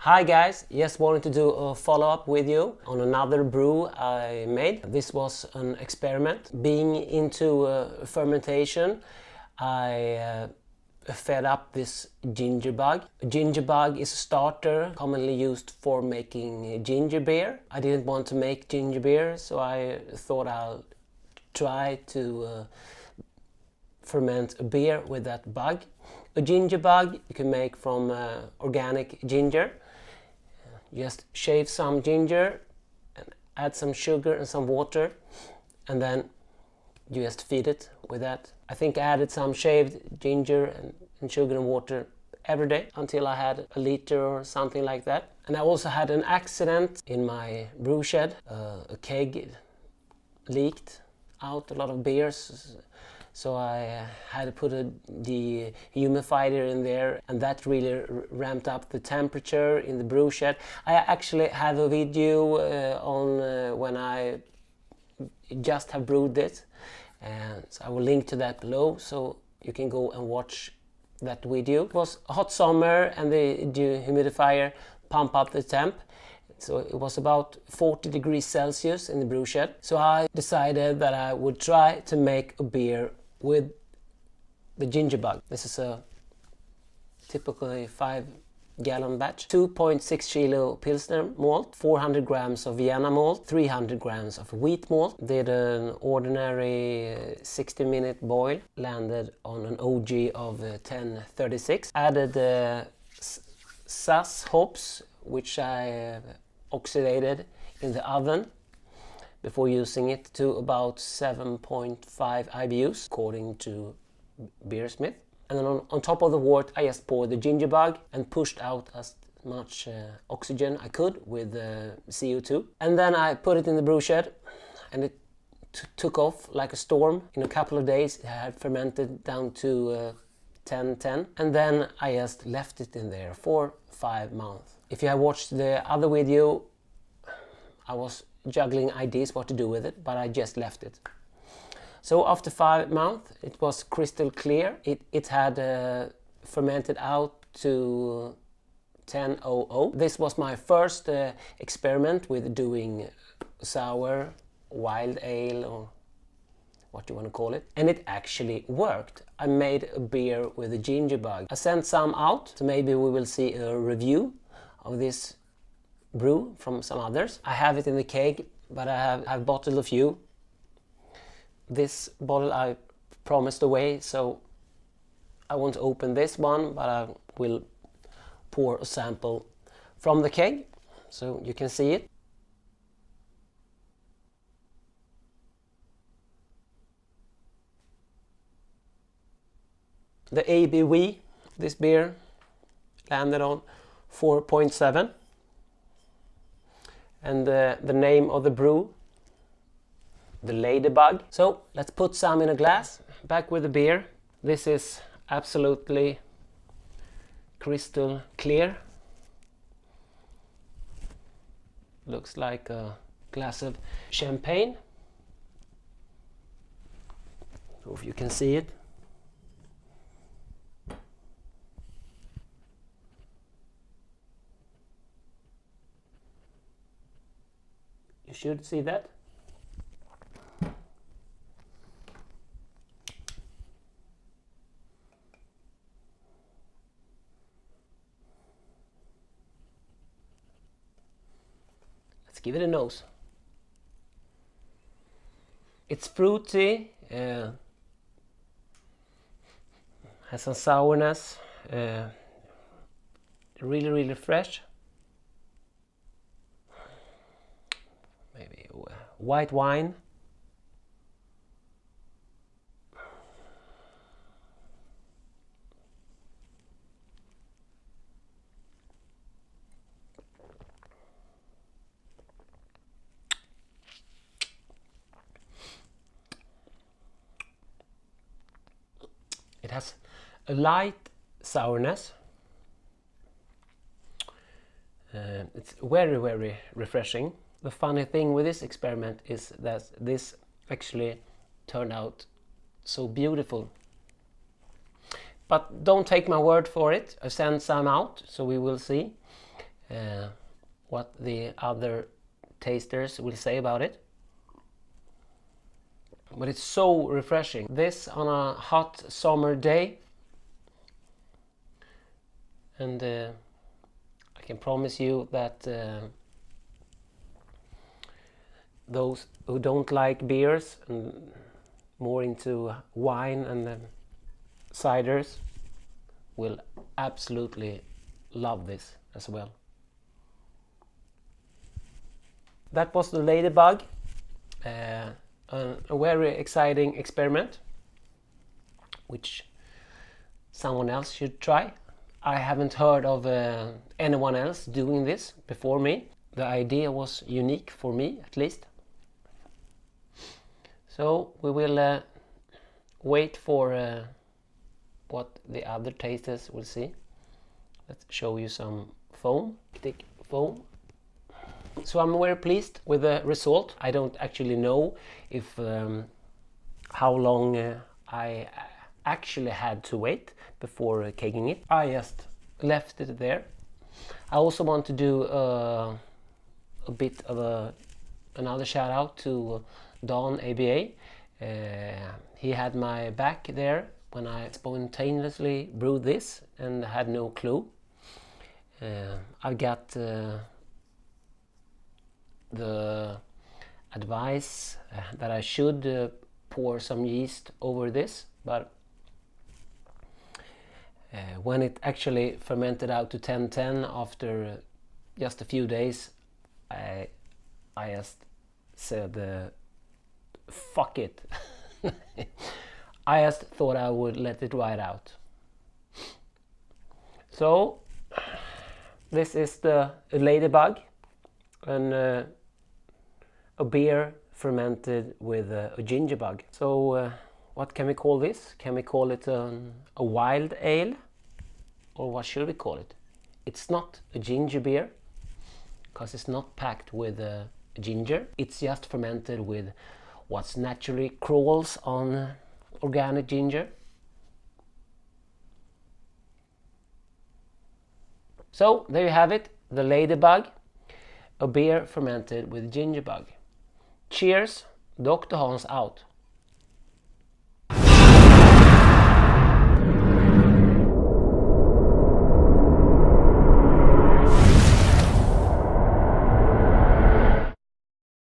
Hi guys, just wanted to do a follow-up video on another brew I made. This was an experiment. Being into fermentation, I fed up this ginger bug. A ginger bug is a starter commonly used for making ginger beer. I didn't want to make ginger beer, so I thought I'll try to ferment a beer with that bug. A ginger bug you can make from organic ginger. Just shave some ginger and add some sugar and some water, and then you just feed it with that. I think I added some shaved ginger and sugar and water every day until I had a liter or something like that. And I also had an accident in my brew shed. A keg leaked out a lot of beers, so I had to put the humidifier in there, and that really ramped up the temperature in the brew shed. I actually have a video on when I just have brewed it, and so I will link to that below so you can go and watch that video. It was a hot summer and the humidifier pumped up the temp. So it was about 40 degrees Celsius in the brew shed. So I decided that I would try to make a beer with the ginger bug. This is a typically 5-gallon batch. 2.6 kilo Pilsner malt, 400 grams of Vienna malt, 300 grams of wheat malt. Did an ordinary 60-minute boil, landed on an OG of 1036. Added Sass hops, which I oxidated in the oven before using it, to about 7.5 IBUs according to Beersmith. And then on top of the wort I just poured the ginger bug and pushed out as much oxygen I could with CO2. And then I put it in the brew shed, and it took off like a storm. In a couple of days it had fermented down to 1010, and then I just left it in there for 5 months. If you have watched the other video, I was juggling ideas what to do with it, but I just left it. So after 5 months it was crystal clear. It had fermented out to 1000. This was my first experiment with doing sour, wild ale, or what you want to call it, and it actually worked. I made a beer with a ginger bug. I sent some out, so maybe we will see a review of this brew from some others. I have it in the keg, but I've bottled a few. This bottle I promised away, so I won't open this one, but I will pour a sample from the keg so you can see it. The ABV, this beer, landed on 4.7. And the name of the brew, the Ladybug. So let's put some in a glass. Back with the beer. This is absolutely crystal clear. Looks like a glass of champagne. So if you can see it. You should see that. Let's give it a nose. It's fruity, has some sourness, really fresh. Maybe white wine. It has a light sourness. It's very refreshing. The funny thing with this experiment is that this actually turned out so beautiful. But don't take my word for it. I sent some out, so we will see. what the other tasters will say about it. But it's so refreshing. This on a hot summer day, and I can promise you that those who don't like beers and more into wine and ciders will absolutely love this as well. That was the Ladybug, a very exciting experiment which someone else should try. I haven't heard of anyone else doing this before me. The idea was unique for me, at least. So we will wait for what the other tasters will see. Let's show you some foam, thick foam. So I'm very pleased with the result. I don't actually know if how long I actually had to wait before kegging it. I just left it there. I also want to do a bit of another shout out to Don ABA. He had my back there when I spontaneously brewed this and had no clue. I got the advice that I should pour some yeast over this, but when it actually fermented out to 1010 after just a few days, I just said fuck it. I just thought I would let it ride out. So this is the Ladybug, and a beer fermented with a gingerbug. So what can we call this? Can we call it a wild ale? Or what should we call it? It's not a ginger beer, because it's not packed with ginger. It's just fermented with what naturally crawls on organic ginger. So there you have it, the Ladybug, a beer fermented with gingerbug. Cheers, Dr. Hans out.